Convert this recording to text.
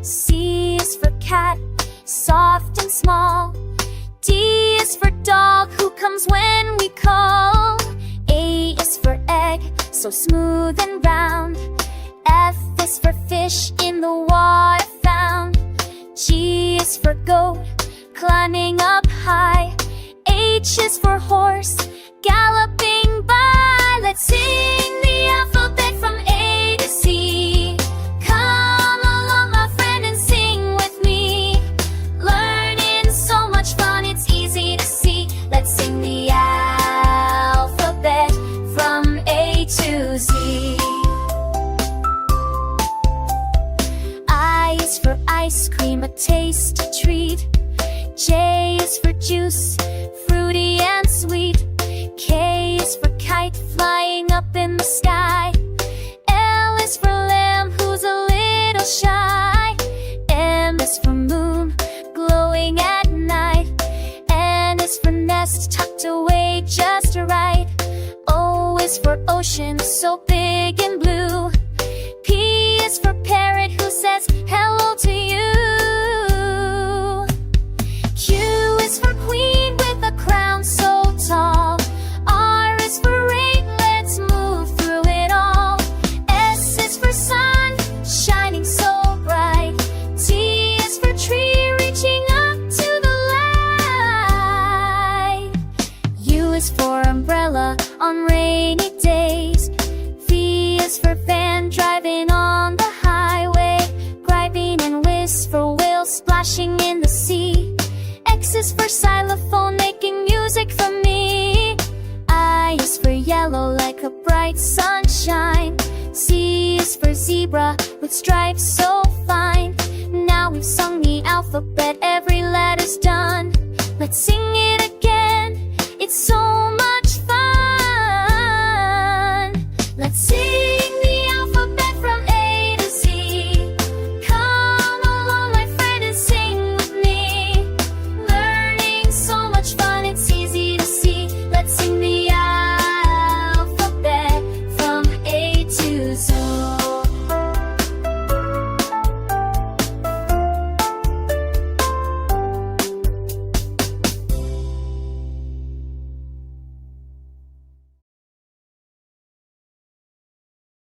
C is for cat, soft and small. D is for dog, who comes when we call. A is for egg, so smooth and round. F is for fish, in the water found. G is for goat, climbing up high. H is for horse, galloping by. Let's sing the alphabet from A to Z. Come along, my friend, and sing with me. Learning so much fun, it's easy to see. Let's sing the alphabet from A to Z. I is for ice cream, a tasty treat. J is for juice, fruity and sweet. K is for kite, flying up in the sky. L is for lamb, who's a little shy. M is for moon, glowing at night. N is for nest, tucked away just right. O is for ocean, so big and blue. P is for parrot, who says hello to you. Q is for queen, with a crown so tall. R is for rain, let's move through it all. S is for sun, shining so bright. T is for tree, reaching up to the light. U is for umbrella, on rainy days. V is for van, driving on the highway. Griping and whiz for whales, splashing in the sea. X is for xylophone, making music for me. I is for yellow, like a bright sunshine. C is for zebra, with stripes so fine. Now we've sung the alphabet, every letter's done. Let's sing it